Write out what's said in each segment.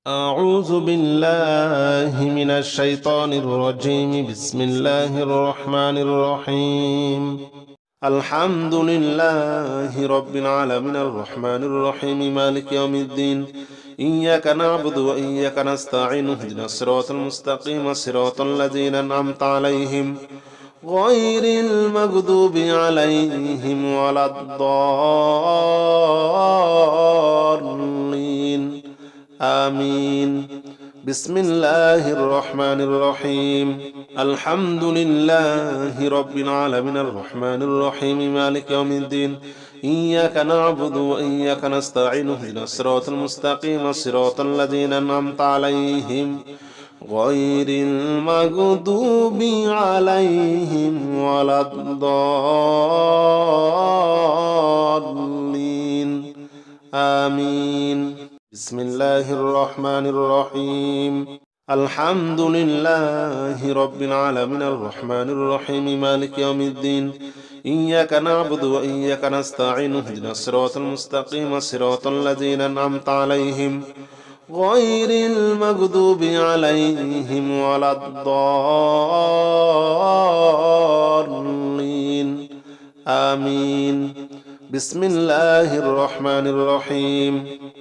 أعوذ بالله من الشيطان الرجيم. بسم الله الرحمن الرحيم. الحمد لله رب العالمين الرحمن الرحيم مالك يوم الدين. إياك نعبد وإياك نستعين اهدنا الصراط المستقيم صراط الذين أنعمت عليهم غير المغضوب عليهم ولا الضالين. آمين. بسم الله الرحمن الرحيم. الحمد لله رب العالمين الرحمن الرحيم مالك يوم الدين. إياك نعبد وإياك نستعين اهدنا الصراط المستقيم صراط الذين أنعمت عليهم غير المغضوب عليهم ولا الضالين. آمين. بسم الله الرحمن الرحيم. الحمد لله رب العالمين الرحمن الرحيم مالك يوم الدين. إياك نعبد وإياك نستعين اهدنا الصراط المستقيم صراط الذين أنعمت عليهم غير المغضوب عليهم ولا الضالين. آمين. بسم الله الرحمن الرحيم.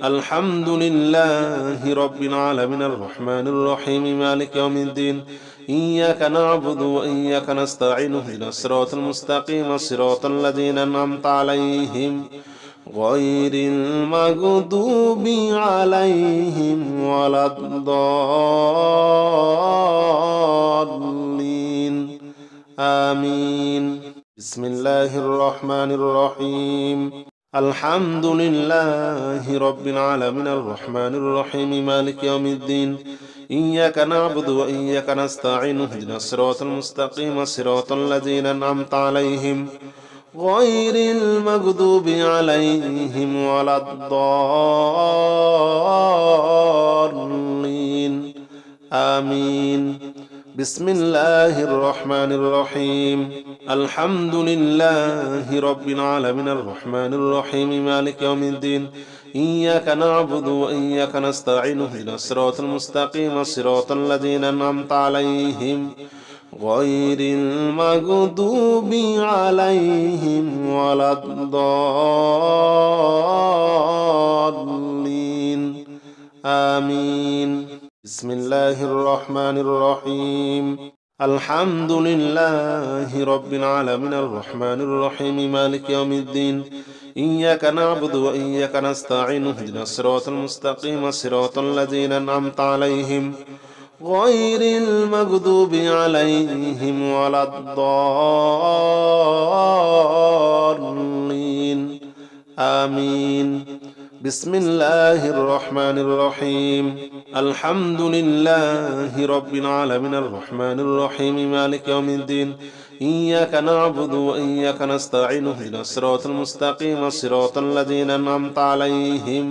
الحمد لله رب العالمين الرحمن الرحيم مالك يوم الدين. إياك نعبد وإياك نستعين اهدنا الصراط المستقيم صراط الذين أنعمت عليهم غير المغضوب عليهم ولا الضالين. آمين. بسم الله الرحمن الرحيم. الحمد لله رب العالمين الرحمن الرحيم مالك يوم الدين. إياك نعبد وإياك نستعين اهدنا الصراط المستقيم صراط الذين أنعمت عليهم غير المغضوب عليهم ولا الضالين. آمين. بسم الله الرحمن الرحيم. الحمد لله رب العالمين الرحمن الرحيم مالك يوم الدين. إياك نعبد وإياك نستعين اهدنا الصراط المستقيم صراط الذين أنعمت عليهم غير المغضوب عليهم ولا الضالين. آمين. بسم الله الرحمن الرحيم. الحمد لله رب العالمين الرحمن الرحيم مالك يوم الدين. إياك نعبد وإياك نستعين اهدنا الصراط المستقيم صراط الذين أنعمت عليهم غير المغضوب عليهم ولا الضالين. آمين. بسم الله الرحمن الرحيم. الحمد لله رب العالمين الرحمن الرحيم مالك يوم الدين. إياك نعبد وإياك نستعين اهدنا الصراط المستقيم صراط الذين أنعمت عليهم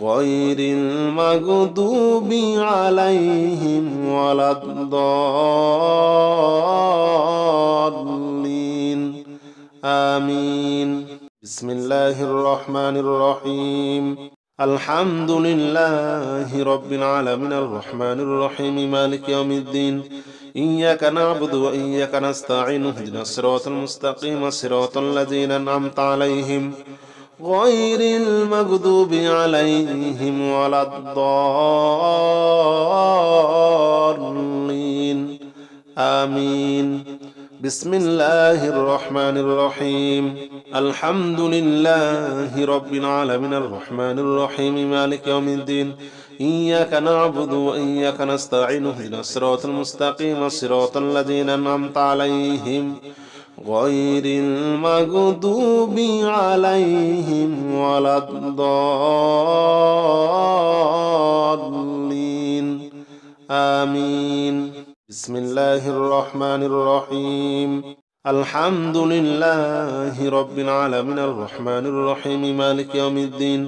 غير المغضوب عليهم ولا الضالين. آمين. بسم الله الرحمن الرحيم. الحمد لله رب العالمين الرحمن الرحيم مالك يوم الدين. إياك نعبد وإياك نستعين اهدنا الصراط المستقيم صراط الذين أنعمت عليهم غير المغضوب عليهم ولا الضالين. آمين. بسم الله الرحمن الرحيم. الحمد لله رب العالمين الرحمن الرحيم مالك يوم الدين. إياك نعبد وإياك نستعين اهدنا الصراط المستقيم صراط الذين أنعمت عليهم غير المغضوب عليهم ولا الضالين. آمين. بسم الله الرحمن الرحيم. الحمد لله رب العالمين الرحمن الرحيم مالك يوم الدين.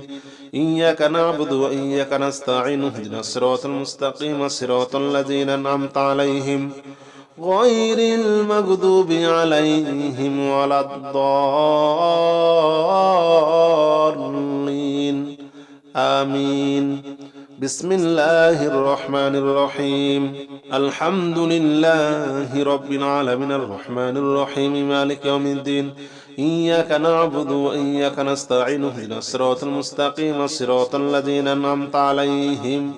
إياك نعبد وإياك نستعين اهدنا الصراط المستقيم صراط الذين أنعمت عليهم غير المغضوب عليهم ولا الضالين. آمين. بسم الله الرحمن الرحيم الحمد لله رب العالمين الرحمن الرحيم مالك يوم الدين إياك نعبد وإياك نستعين اهدنا الصراط المستقيم صراط الذين أنعمت عليهم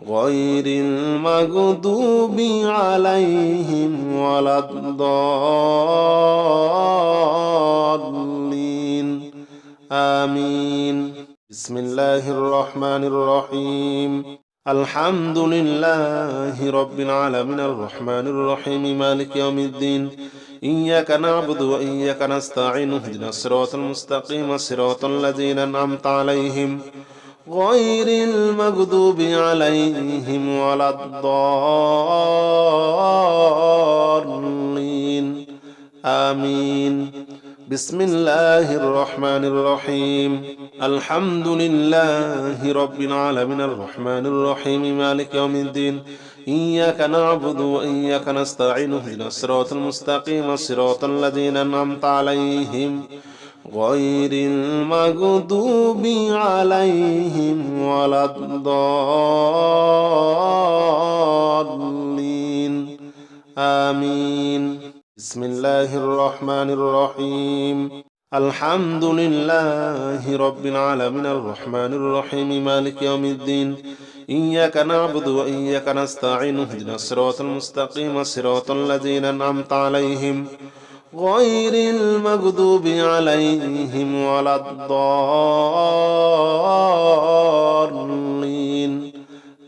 غير المغضوب عليهم ولا الضالين آمين بسم الله الرحمن الرحيم الحمد لله رب العالمين الرحمن الرحيم مالك يوم الدين إياك نعبد وإياك نستعين اهدنا الصراط المستقيم صراط الذين أنعمت عليهم غير المغضوب عليهم ولا الضالين آمين بسم الله الرحمن الرحيم الحمد لله رب العالمين الرحمن الرحيم مالك يوم الدين إياك نعبد وإياك نستعين اهدنا الصراط المستقيم صراط الذين أنعمت عليهم غير المغضوب عليهم ولا الضالين آمين بسم الله الرحمن الرحيم الحمد لله رب العالمين الرحمن الرحيم مالك يوم الدين إياك نعبد وإياك نستعين اهدنا الصراط المستقيم صراط الذين أنعمت عليهم غير المغضوب عليهم ولا الضالين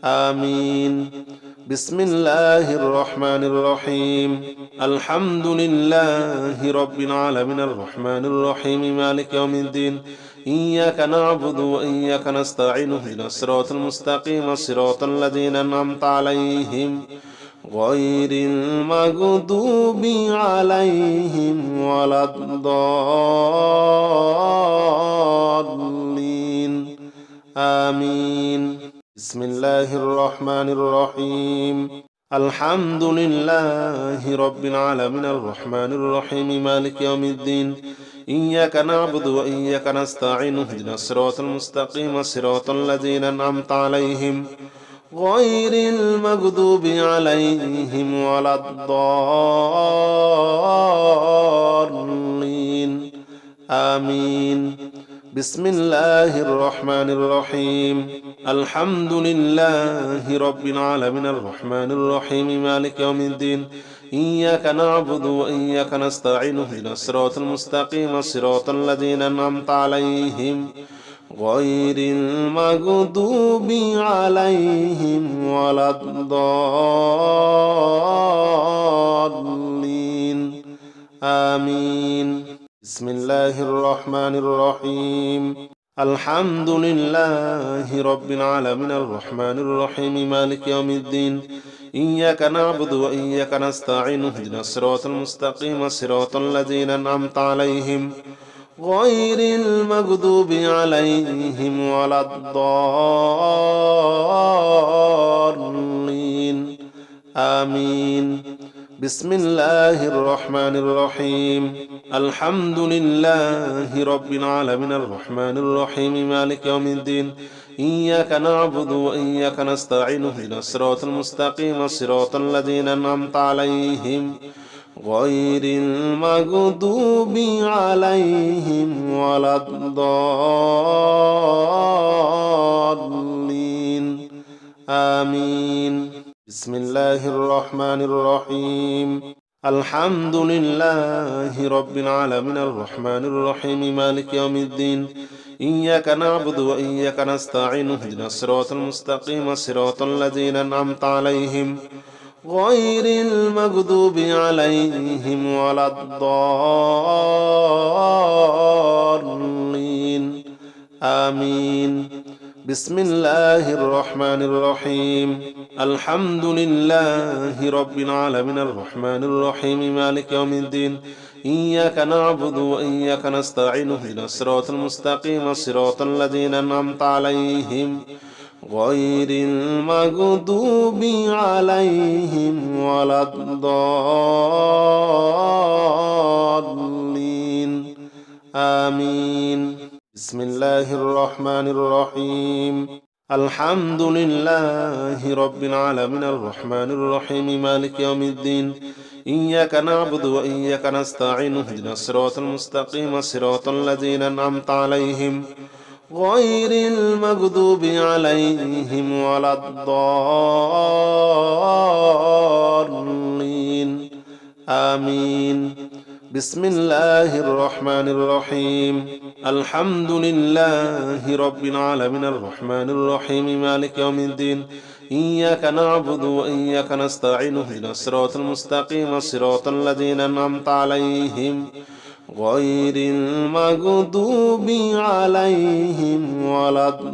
آمين بسم الله الرحمن الرحيم الحمد لله رب العالمين الرحمن الرحيم مالك يوم الدين إياك نعبد وإياك نستعين اهدنا الصراط المستقيم صراط الذين أنعمت عليهم غير المغضوب عليهم ولا الضالين آمين بسم الله الرحمن الرحيم الحمد لله رب العالمين الرحمن الرحيم مالك يوم الدين إياك نعبد وإياك نستعين اهدنا الصراط المستقيم صراط الذين أنعمت عليهم غير المغضوب عليهم ولا الضالين آمين بسم الله الرحمن الرحيم الحمد لله رب العالمين الرحمن الرحيم مالك يوم الدين إياك نعبد وإياك نستعين اهدنا الصراط المستقيم صراط الذين أنعمت عليهم غير المغضوب عليهم ولا الضالين آمين بسم الله الرحمن الرحيم الحمد لله رب العالمين الرحمن الرحيم مالك يوم الدين إياك نعبد وإياك نستعين اهدنا الصراط المستقيم صراط الذين أنعمت عليهم غير المغضوب عليهم ولا الضالين آمين بسم الله الرحمن الرحيم الحمد لله رب العالمين الرحمن الرحيم مالك يوم الدين إياك نعبد وإياك نستعين اهدنا الصراط المستقيم صراط الذين أنعمت عليهم غير المغضوب عليهم ولا الضالين آمين بسم الله الرحمن الرحيم الحمد لله رب العالمين الرحمن الرحيم مالك يوم الدين إياك نعبد وإياك نستعين اهدنا الصراط المستقيم صراط الذين أنعمت عليهم غير المغضوب عليهم ولا الضالين آمين بسم الله الرحمن الرحيم الحمد لله رب العالمين الرحمن الرحيم مالك يوم الدين إياك نعبد وإياك نستعين اهدنا الصراط المستقيم صراط الذين أنعمت عليهم غير المغضوب عليهم ولا الضالين آمين بسم الله الرحمن الرحيم الحمد لله رب العالمين الرحمن الرحيم مالك يوم الدين إياك نعبد وإياك نستعين اهدنا الصراط المستقيم صراط الذين أنعمت عليهم غير المغضوب عليهم ولا الضالين آمين بسم الله الرحمن الرحيم الحمد لله رب العالمين الرحمن الرحيم مالك يوم الدين إياك نعبد وإياك نستعين اهدنا الصراط المستقيم صراط الذين أنعمت عليهم غير المغضوب عليهم ولا الضالين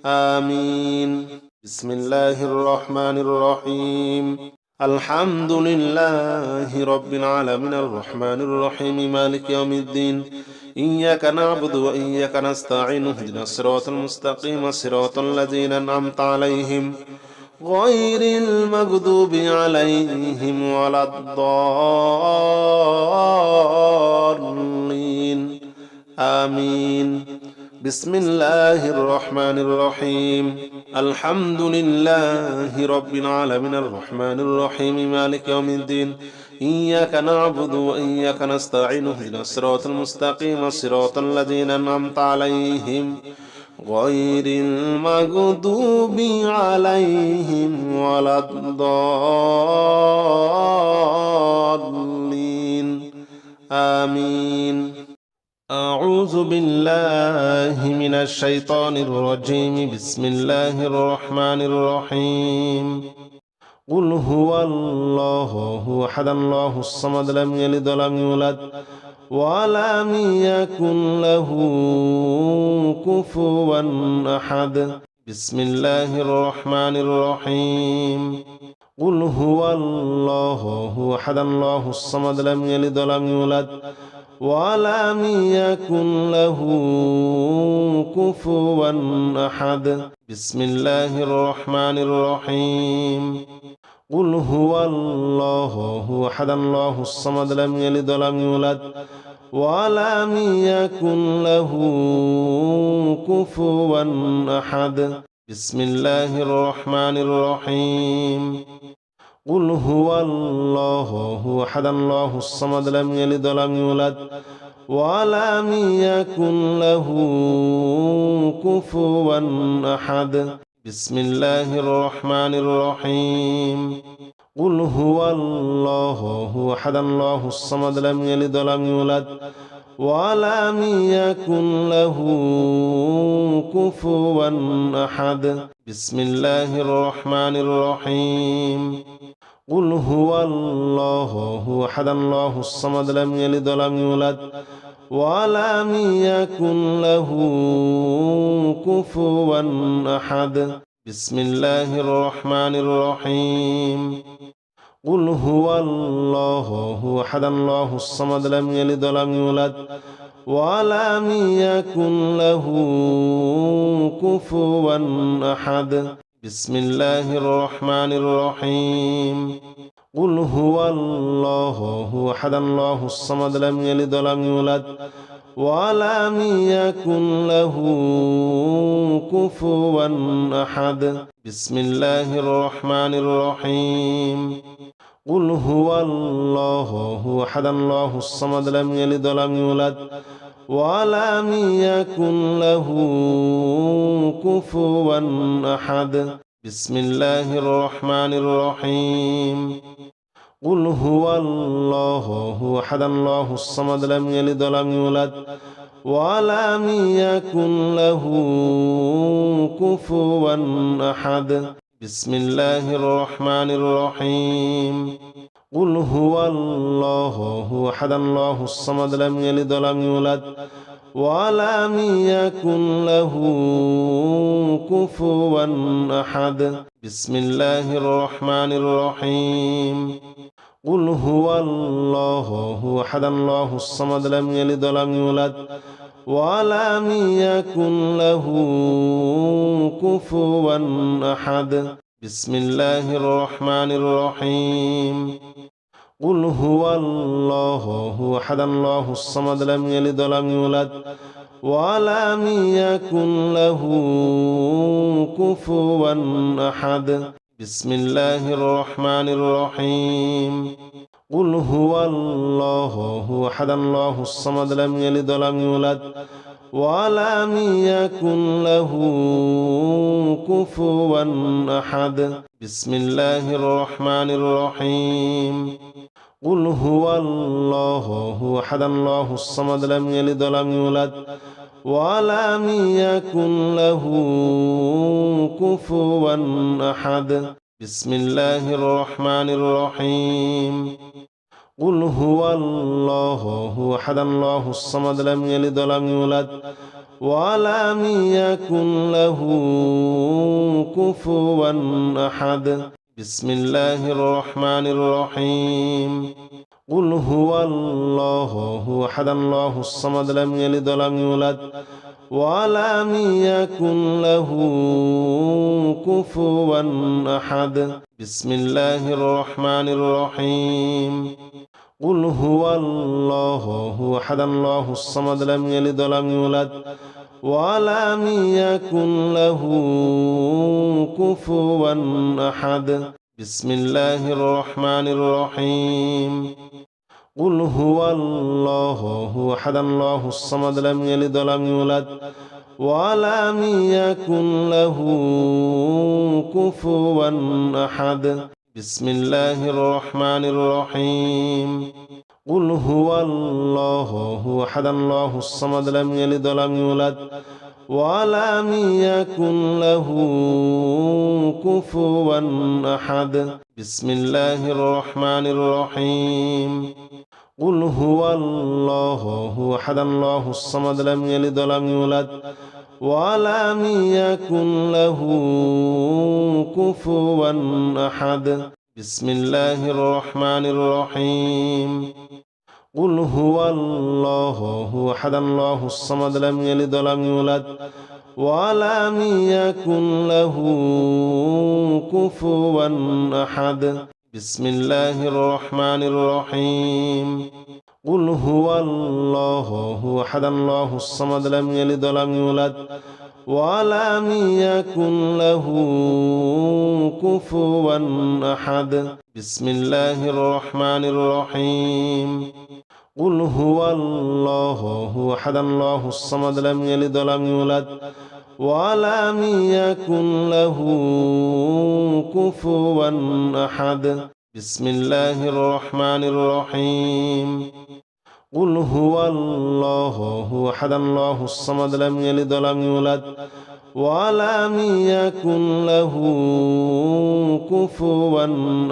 آمين بسم الله الرحمن الرحيم الحمد لله رب العالمين الرحمن الرحيم مالك يوم الدين إياك نعبد وإياك نستعين اهدنا الصراط المستقيم صراط الذين أنعمت عليهم غير المغضوب عليهم ولا الضالين آمين بسم الله الرحمن الرحيم الحمد لله رب العالمين الرحمن الرحيم مالك يوم الدين إياك نعبد وإياك نستعين اهدنا الصراط المستقيم صراط الذين أنعمت عليهم غير المغضوب عليهم ولا الضالين آمين أعوذ بالله من الشيطان الرجيم بسم الله الرحمن الرحيم قل هو الله أحد الله الصمد لم يلد ولم يولد ولم يكن له كفوا أحد بسم الله الرحمن الرحيم قل هو الله أحد الله الصمد لم يلد ولم يولد ولم يكن له كفوا أحد بسم الله الرحمن الرحيم قل هو الله أحد الله الصمد لم يلد ولم يولد ولم يكن له كفوا أحد بسم الله الرحمن الرحيم قل هو الله أحد الله الصمد لم يلد ولم يولد ولم يكن له كفوا أحد بسم الله الرحمن الرحيم قل هو الله أحد الله الصمد لم يلد ولم يولد ولم يكن له كفوا أحد بسم الله الرحمن الرحيم قل هو الله أحد الله الصمد لم يلد ولم يولد ولم يكن له كفوا أحد بسم الله الرحمن الرحيم قل هو الله أحد الله الصمد لم يلد ولم يولد ولم يكن له كفوا أحد بسم الله الرحمن الرحيم قل هو الله أحد الله الصمد لم يلد ولم يولد ولم يكن له كفوا أحد بسم الله الرحمن الرحيم قل هو الله أحد الله الصمد لم يلد ولم يولد ولم يكن له كفوا أحد بسم الله الرحمن الرحيم قل هو الله أحد الله الصمد لم يلد ولم يولد ولم يكن له كفوا أحد بسم الله الرحمن الرحيم قل هو الله أحد الله الصمد لم يلد ولم يولد ولم يكن له كفوا أحد بسم الله الرحمن الرحيم قل هو الله أحد الله الصمد لم يلد ولم يولد ولم يكن له كفوا أحد بسم الله الرحمن الرحيم قل هو الله أحد الله الصمد لم يلد ولم يولد ولم يكن له كفوا أحد بسم الله الرحمن الرحيم قل هو الله أحد الله الصمد لم يلد ولم يولد ولم يكن له كفوا أحد بسم الله الرحمن الرحيم قل هو الله أحد الله الصمد لم يلد ولم يولد ولم يكن له كفوا أحد بسم الله الرحمن الرحيم قل هو الله أحد الله الصمد لم يلد ولم يولد ولم يكن له كفوا أحد بسم الله الرحمن الرحيم قل هو الله أحد الله الصمد لم يلد ولم يولد ولم يكن له كفوا أحد بسم الله الرحمن الرحيم قل هو الله أحد الله الصمد لم يلد ولم يولد ولم يكن له كفوا أحد بسم الله الرحمن الرحيم قل هو الله أحد الله الصمد لم يلد ولم يولد ولم يكن له كفوا أحد بسم الله الرحمن الرحيم قل هو الله أحد الله الصمد لم يلد ولم يولد ولم يكن له كفوا أحد بسم الله الرحمن الرحيم قل هو الله أحد الله الصمد لم يلد ولم يولد ولم يكن له كفوا أحد بسم الله الرحمن الرحيم قل هو الله أحد الله الصمد لم يلد ولم يولد ولم يكن له كفوا أحد بسم الله الرحمن الرحيم قل هو الله أحد الله الصمد لم يلد ولم يولد ولم يكن له كفوا أحد بسم الله الرحمن الرحيم قل هو الله أحد الله الصمد لم يلد ولم يولد ولم يكن له كفوا أحد بسم الله الرحمن الرحيم قل هو الله أحد الله الصمد لم يلد ولم يولد ولم يكن له كفوا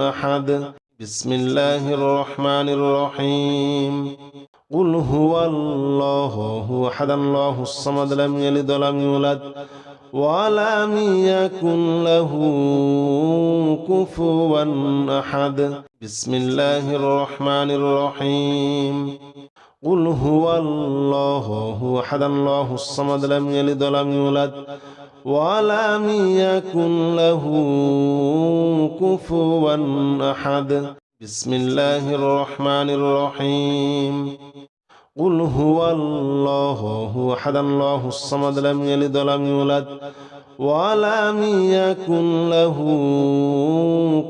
أحد بسم الله الرحمن الرحيم قل هو الله أحد الله الصمد لم يلد ولم يولد ولم يكن له كفوا أحد بسم الله الرحمن الرحيم قل هو الله أحد الله الصمد لم يلد ولم يولد ولم يكن له كفوا أحد بسم الله الرحمن الرحيم قل هو الله أحد الله الصمد لم يلد ولم يولد ولم يكن له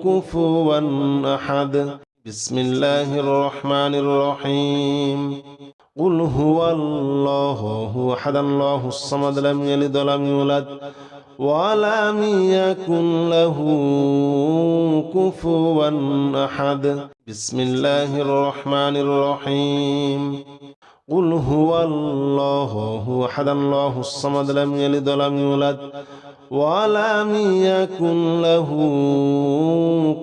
كفوا أحد بسم الله الرحمن الرحيم قل هو الله أحد الله الصمد لم يلد ولم يولد ولم يكن له كفوا أحد بسم الله الرحمن الرحيم قل هو الله أحد الله الصمد لم يلد ولم يولد ولم يكن له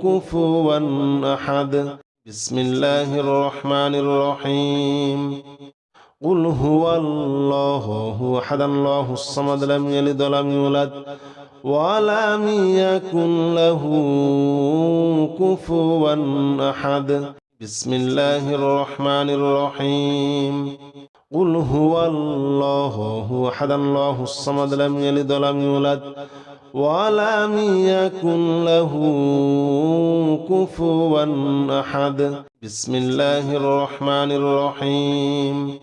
كفوا أحد بسم الله الرحمن الرحيم قل هو الله أحد الله الصمد لم يلد ولم يولد ولم يكن له كفوا أحد بسم الله الرحمن الرحيم قل هو الله أحد الله الصمد لم يلد ولم يولد ولم يكن له كفوا أحد بسم الله الرحمن الرحيم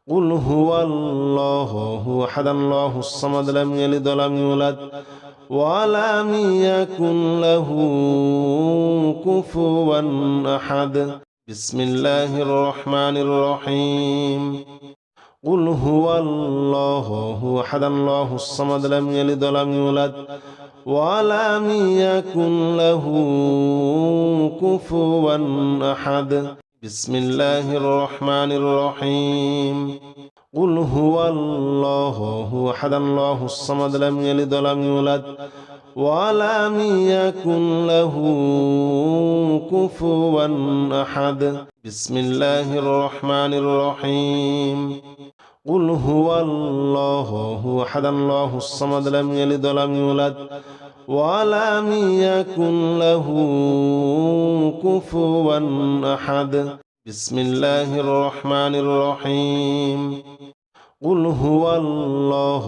قل هو الله أحد الله الصمد لم يلد ولم يولد ولم يكن له كفوا أحد بسم الله الرحمن الرحيم قل هو الله أحد الله الصمد لم يلد ولم يولد ولم يكن له كفوا أحد بسم الله الرحمن الرحيم قل هو الله أحد الله الصمد لم يلد ولم يولد ولم يكن له كفوا أحد بسم الله الرحمن الرحيم قل هو الله أحد الله الصمد لم يلد ولم يولد ولم يكن له كفوا أحد بسم الله الرحمن الرحيم قل هو الله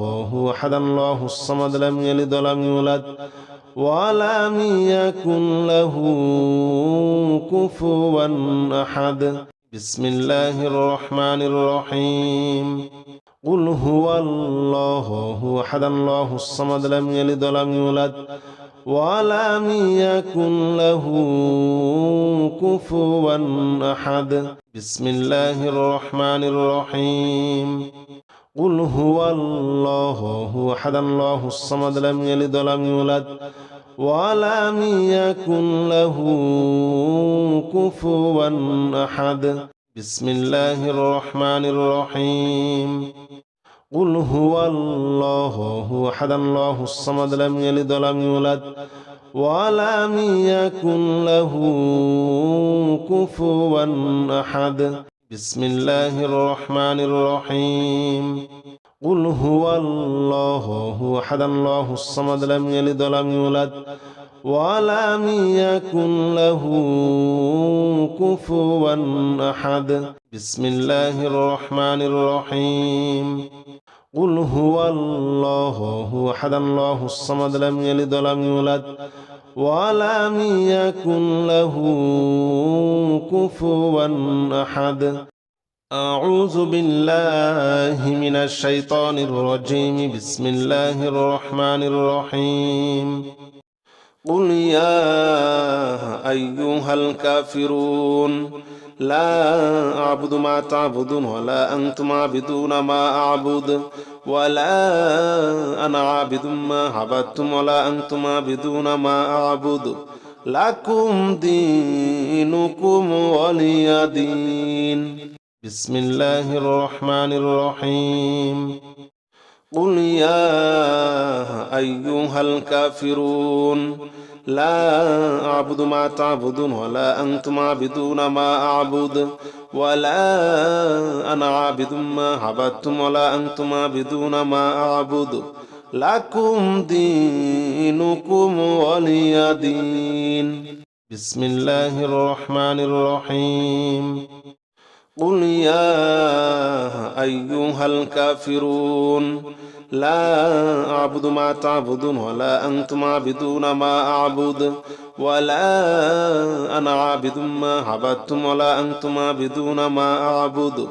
أحد الله الصمد لم يلد ولم يولد ولم يكن له كفوا أحد بسم الله الرحمن الرحيم قل هو الله أحد الله الصمد لم يلد ولم يولد ولم يكن له كفوا أحد بسم الله الرحمن الرحيم قل هو الله أحد الله الصمد لم يلد ولم يولد ولم يكن له كفوا أحد بسم الله الرحمن الرحيم قل هو الله أحد الله الصمد لم يلد ولم يولد ولم يكن له كفوا أحد بسم الله الرحمن الرحيم قل هو الله أحد الله الصمد لم يلد ولم يولد ولم يكن له كفوا أحد بسم الله الرحمن الرحيم قل هو الله أحد الله الصمد لم يلد ولم يولد ولم يكن له كفوا أحد أعوذ بالله من الشيطان الرجيم بسم الله الرحمن الرحيم قل يا أيها الكافرون لا أعبد ما تعبدون ولا أنتم عابدون ما أعبد ولا أنا عابد ما عبدتم ولا أنتم عابدون ما أعبد لكم دينكم ولي دين بسم الله الرحمن الرحيم قل يا أيها الكافرون لا أعبد ما تعبدون ولا أنتم عابدون ما أعبد ولا أنا عابد ما عبدتم ولا أنتم عابدون ما أعبد لكم دينكم ولي دين بسم الله الرحمن الرحيم قل يا أيها الكافرون لا أعبد ما تعبدون ولا أنتم عابدون ما أعبد ولا أنا عابد ما عبدتم ولا أنتم عابدون ما أعبد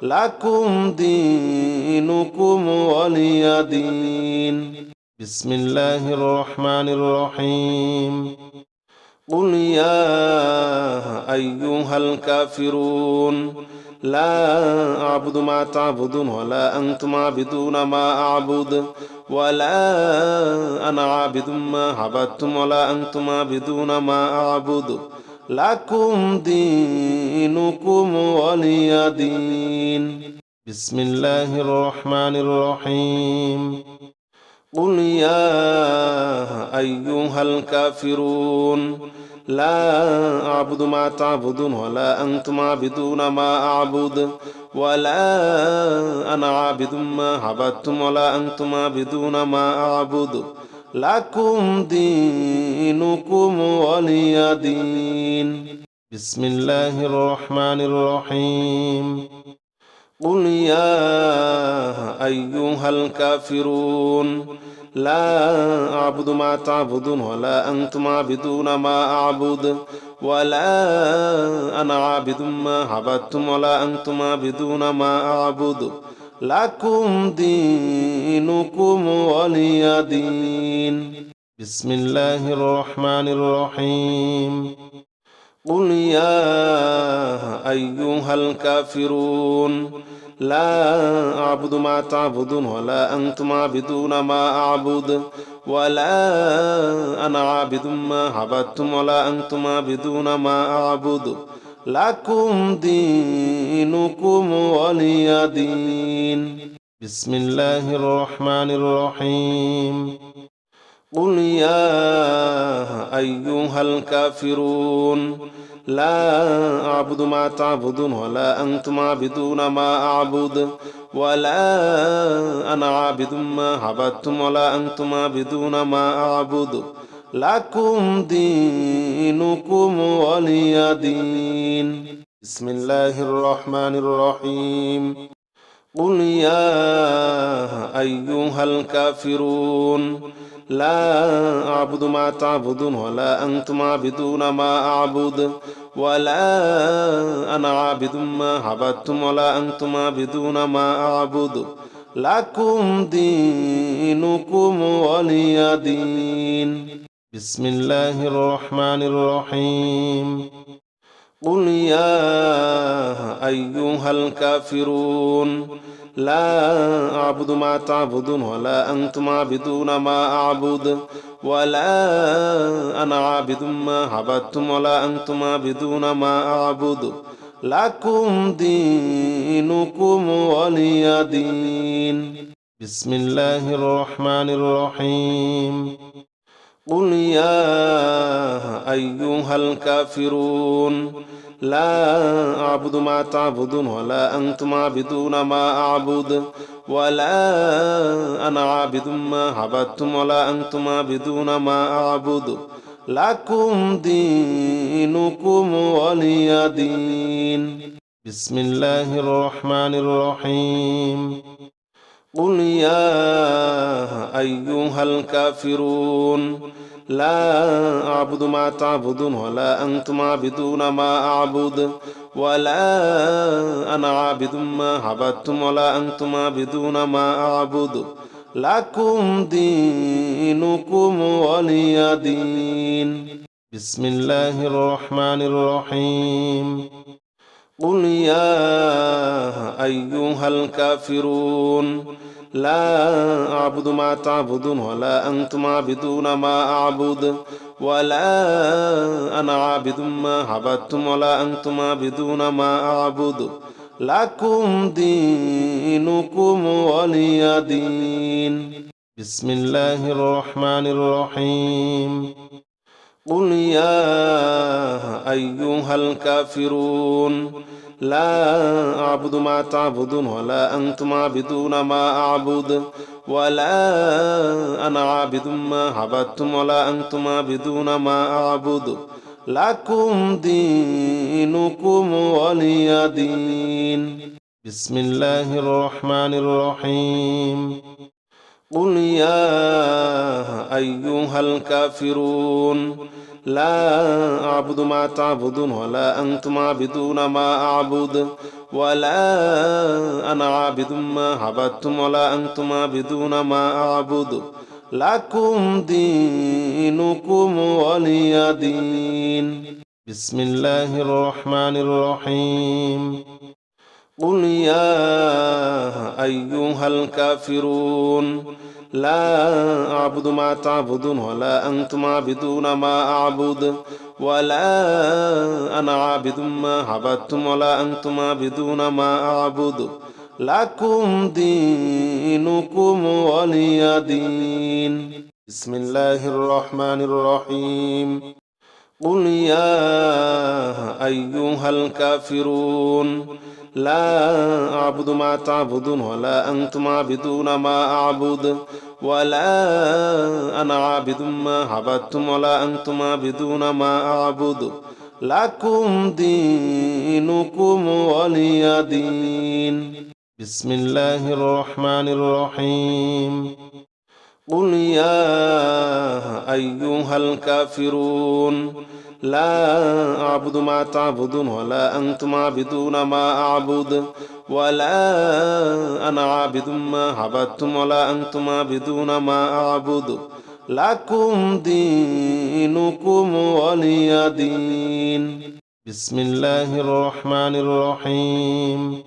لكم دينكم ولي دين بسم الله الرحمن الرحيم قل يا أيها الكافرون لا أعبد ما تعبدون ولا أنتم عابدون ما أعبد ولا أنا عابد ما عبدتم ولا أنتم عابدون ما أعبد لكم دينكم ولي دين بسم الله الرحمن الرحيم قل يا أيها الكافرون لا أعبد ما تعبدون ولا أنتم عابدون ما أعبد ولا أنا عابد ما عبدتم ولا أنتم عابدون ما أعبد لكم دينكم ولي دين بسم الله الرحمن الرحيم قل يا أيها الكافرون لا أعبد ما تعبدون ولا أنتم عابدون ما أعبد ولا أنا عابد ما عبدتم ولا أنتم عابدون ما أعبد لكم دينكم ولي دين بسم الله الرحمن الرحيم قل يا أيها الكافرون لا أعبد ما تعبدون ولا أنتم عابدون ما أعبد ولا أنا عابد ما عبدتم ولا أنتم عابدون ما أعبد لكم دينكم ولي دين بسم الله الرحمن الرحيم قل يا أيها الكافرون لا أعبد ما تعبدون ولا أنتم عابدون ما أعبد ولا أنا عابد ما عبدتم ولا أنتم عابدون ما أعبد لكم دينكم ولي دين بسم الله الرحمن الرحيم قل يا أيها الكافرون لا أعبد ما تعبدون ولا أنتم عابدون ما أعبد ولا أنا عابد ما عبدتم ولا أنتم عابدون ما أعبد لكم دينكم ولي دين بسم الله الرحمن الرحيم قل يا أيها الكافرون لا أعبد ما تعبدون ولا أنتم عابدون ما أعبد ولا أنا عابد ما عبدتم ولا أنتم عابدون ما أعبد لكم دينكم ولي دين بسم الله الرحمن الرحيم قل يا أيها الكافرون لا أعبد ما تعبدون ولا أنتم عابدون ما أعبد ولا أنا عابد ما عبدتم ولا أنتم عابدون ما أعبد لكم دينكم ولي دين بسم الله الرحمن الرحيم قل يا أيها الكافرون لا أعبد ما تعبدون ولا أنتم عابدون ما أعبد ولا أنا عابد ما عبدتم ولا أنتم عابدون ما أعبد لكم دينكم ولي دين بسم الله الرحمن الرحيم قل يا أيها الكافرون لا أعبد ما تعبدون ولا أنتم عابدون ما أعبد ولا أنا عابد ما عبدتم ولا أنتم عابدون ما أعبد لكم دينكم ولي دين بسم الله الرحمن الرحيم قل يا أيها الكافرون لا أعبد ما تعبدون ولا أنتم عابدون ما أعبد ولا أنا عابد ما عبدتم ولا أنتم عابدون ما أعبد لكم دينكم ولي دين بسم الله الرحمن الرحيم قل يا أيها الكافرون لا أعبد ما تعبدون ولا أنتم عابدون ما أعبد ولا أنا عابد ما عبدتم ولا أنتم عابدون ما أعبد لكم دينكم ولي دين بسم الله الرحمن الرحيم قل يا أيها الكافرون لا أعبد ما تعبدون ولا أنتم عابدون ما أعبد ولا أنا عابد ما عبدتم ولا أنتم عابدون ما أعبد لكم دينكم ولي دين بسم الله الرحمن الرحيم قل يا أيها الكافرون لا أعبد ما تعبدون ولا أنتم عابدون ما أعبد ولا أنا عابد ما عبدتم ولا أنتم عابدون ما أعبد لكم دينكم ولي دين بسم الله الرحمن الرحيم قل يا أيها الكافرون لا أعبد ما تعبدون ولا أنتم عابدون ما أعبد ولا أنا عابد ما عبدتم ولا أنتم عابدون ما أعبد لكم دينكم ولي دين بسم الله الرحمن الرحيم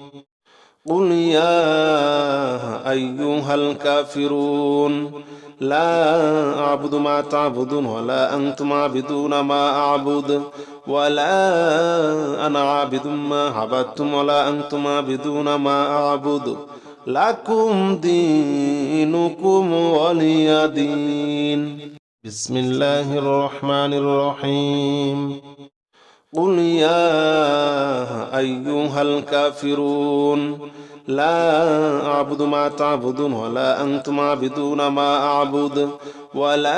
قل يا أيها الكافرون لا أعبد ما تعبدون ولا أنتم عابدون ما أعبد ولا أنا عابد ما عبدتم ولا أنتم عابدون ما أعبد لكم دينكم ولي دين بسم الله الرحمن الرحيم قل يا أيها الكافرون لا أعبد ما تعبدون ولا أنتم عابدون ما أعبد ولا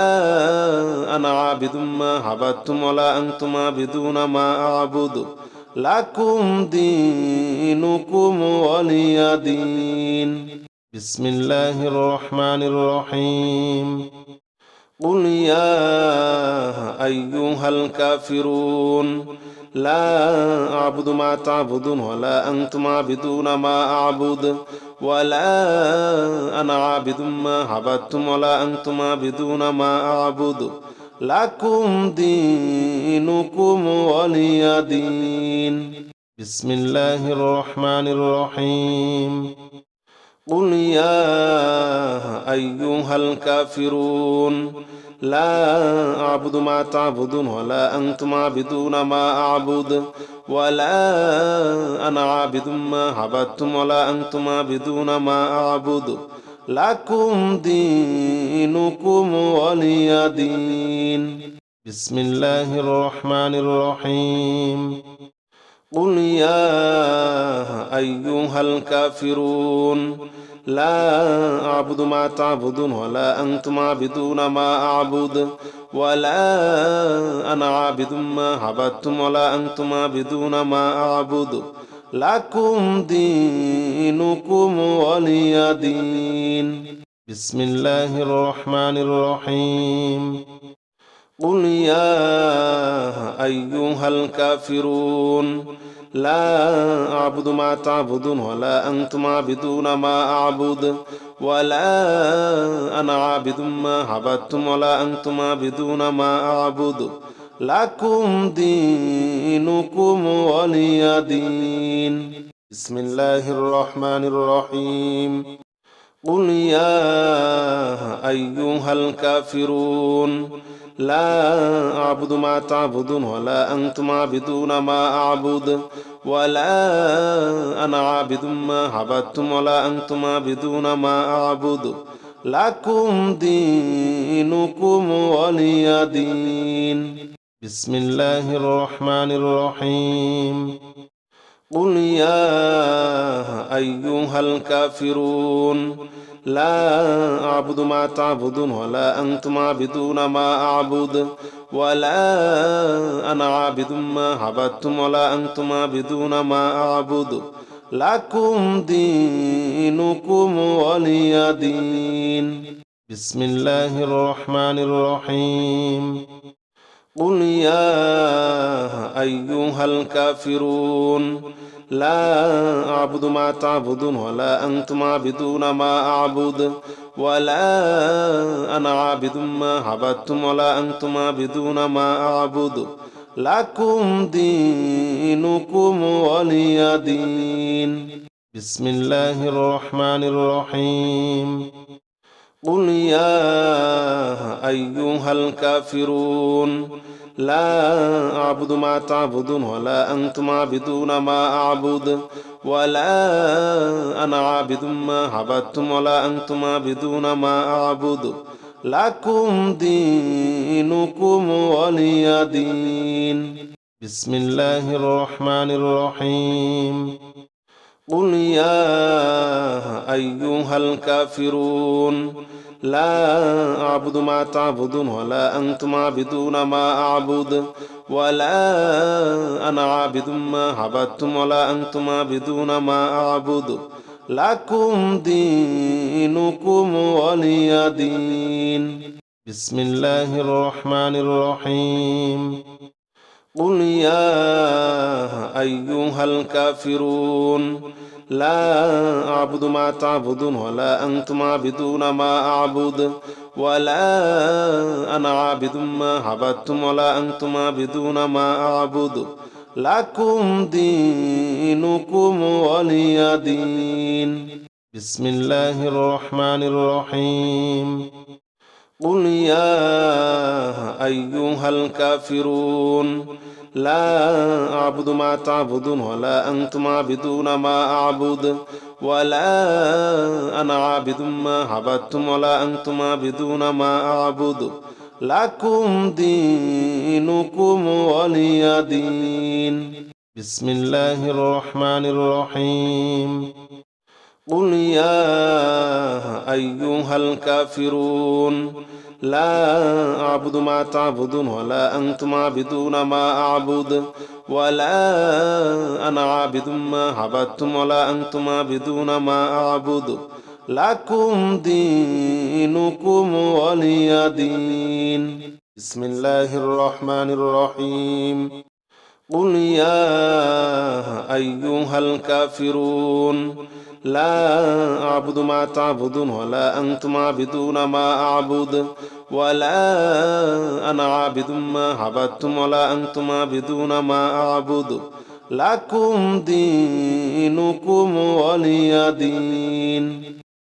أنا عابد ما عبدتم ولا أنتم عابدون ما أعبد لكم دينكم ولي دين بسم الله الرحمن الرحيم قل يا أيها الكافرون لا أعبد ما تعبدون ولا أنتم عابدون ما أعبد ولا أنا عابد ما عبدتم ولا أنتم عابدون ما أعبد لكم دينكم ولي دين بسم الله الرحمن الرحيم قل يا أيها الكافرون لا أعبد ما تعبدون ولا أنتم عابدون ما أعبد ولا أنا عابد ما عبدتم ولا أنتم عابدون ما أعبد لكم دينكم ولي دين بسم الله الرحمن الرحيم قل يا أيها الكافرون لا أعبد ما تعبدون ولا أنتم عابدون ما أعبد ولا أنا عابد ما عبدتم ولا أنتم عابدون ما أعبد لكم دينكم ولي دين بسم الله الرحمن الرحيم قل يا أيها الكافرون لا أعبد ما تعبدون ولا أنتم عابدون ما أعبد ولا أنا عابد ما عبدتم ولا أنتم عابدون ما أعبد لكم دينكم ولي دين بسم الله الرحمن الرحيم قل يا أيها الكافرون لا أعبد ما تعبدون ولا أنتم عابدون ما أعبد ولا أنا عابد ما عبدتم ولا أنتم عابدون ما أعبد لكم دينكم ولي دين بسم الله الرحمن الرحيم قل يا أيها الكافرون لا أعبد ما تعبدون ولا أنتم عابدون ما أعبد ولا أنا عابد ما عبدتم ولا أنتم عابدون ما أعبد لكم دينكم ولي دين بسم الله الرحمن الرحيم قل يا أيها الكافرون لا أعبد ما تعبدون ولا أنتم عابدون ما أعبد ولا أنا عابد ما عبدتم ولا أنتم عابدون ما أعبد لكم دينكم ولي دين بسم الله الرحمن الرحيم قل يا أيها الكافرون لا أعبد ما تعبدون ولا أنتم عابدون ما أعبد ولا أنا عابد ما عبدتم ولا أنتم عابدون ما أعبد لكم دينكم ولي دين بسم الله الرحمن الرحيم قل يا أيها الكافرون لا أعبد ما تعبدون ولا أنتم عابدون ما أعبد ولا أنا عابد ما عبدتم ولا أنتم عابدون ما أعبد লাকুম দীনুকুম ওয়ালিয়া দীন। বিসমিল্লাহির রহমানির রহিম। قل يا أيها الكافرون لا أعبد ما تعبدون ولا أنتم عابدون ما أعبد ولا أنا عابد ما عبدتم ولا أنتم عابدون ما أعبد لكم دينكم ولي دين। بسم الله الرحمن الرحيم قل يا أيها الكافرون لا أعبد ما تعبدون ولا أنتم عابدون ما أعبد ولا أنا عابد ما عبدتم ولا أنتم عابدون ما أعبد لكم دينكم ولي دين। بسم الله الرحمن الرحيم قل يا أيها الكافرون لا أعبد ما تعبدون ولا أنتم عابدون ما أعبد ولا أنا عابد ما عبدتم ولا أنتم عابدون ما أعبد لكم دينكم ولي دين। بسم الله الرحمن الرحيم قل يا أيها الكافرون لا أعبد ما تعبدون ولا أنتم عابدون ما أعبد ولا أنا عابد ما عبدتم ولا أنتم عابدون ما أعبد لكم دينكم ولي دين।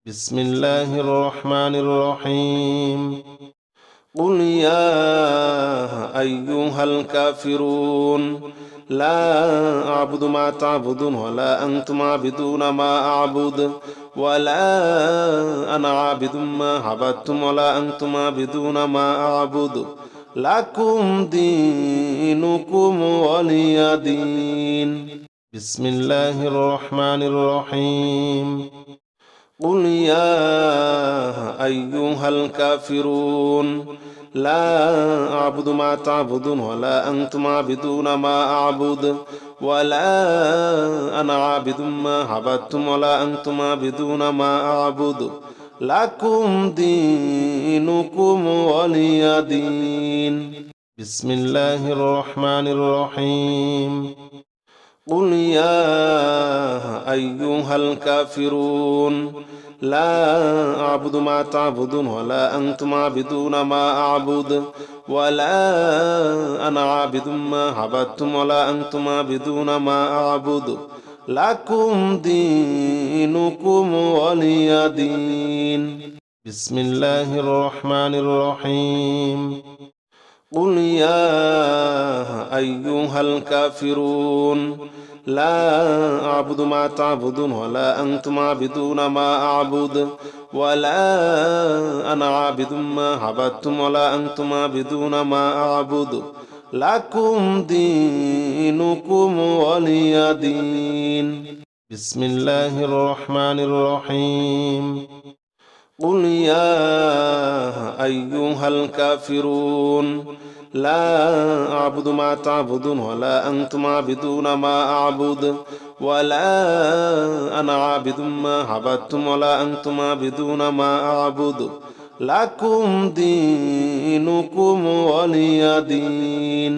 بسم الله الرحمن الرحيم قل يا أيها الكافرون لا أعبد ما تعبدون ولا أنتم عابدون ما أعبد ولا أنا عابد ما عبدتم ولا أنتم عابدون ما أعبد لكم دينكم ولي دين। بسم الله الرحمن الرحيم قل يا أيها الكافرون لا أعبد ما تعبدون ولا أنتم عابدون ما أعبد ولا أنا عابد ما عبدتم ولا أنتم عابدون ما أعبد لكم دينكم ولي دين। بسم الله الرحمن الرحيم قل يا أيها الكافرون لا أعبد ما تعبدون ولا أنتم عابدون ما أعبد ولا أنا عابد ما عبدتم ولا أنتم عابدون ما أعبد لكم دينكم ولي دين। بسم الله الرحمن الرحيم قل يا أيها الكافرون لا أعبد ما تعبدون ولا أنتم عابدون ما أعبد ولا أنا عابد ما عبدتم ولا أنتم عابدون ما أعبد لكم دينكم ولي دين। بسم الله الرحمن الرحيم قل يا أيها الكافرون لا أعبد ما تعبدون ولا أنتم عابدون ما أعبد ولا أنا عابد ما عبدتم ولا أنتم عابدون ما أعبد لكم دينكم ولي دين।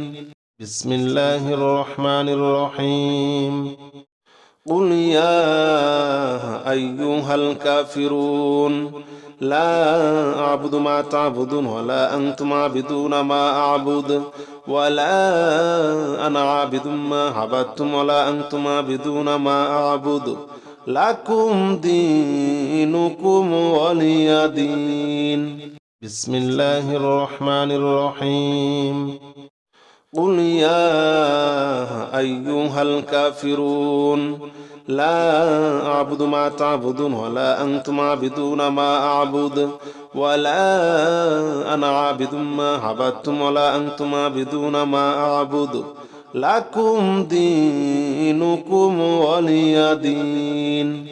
بسم الله الرحمن الرحيم قل يا أيها الكافرون لا أعبد ما تعبدون ولا أنتم عابدون ما أعبد ولا أنا عابد ما عبدتم ولا أنتم عابدون ما أعبد لكم دينكم ولي دين। بسم الله الرحمن الرحيم قل يا أيها الكافرون لا أعبد ما تعبدون ولا أنتم عابدون ما أعبد ولا أنا عابد ما عبدتم ولا أنتم عابدون ما أعبد لكم دينكم ولي دين।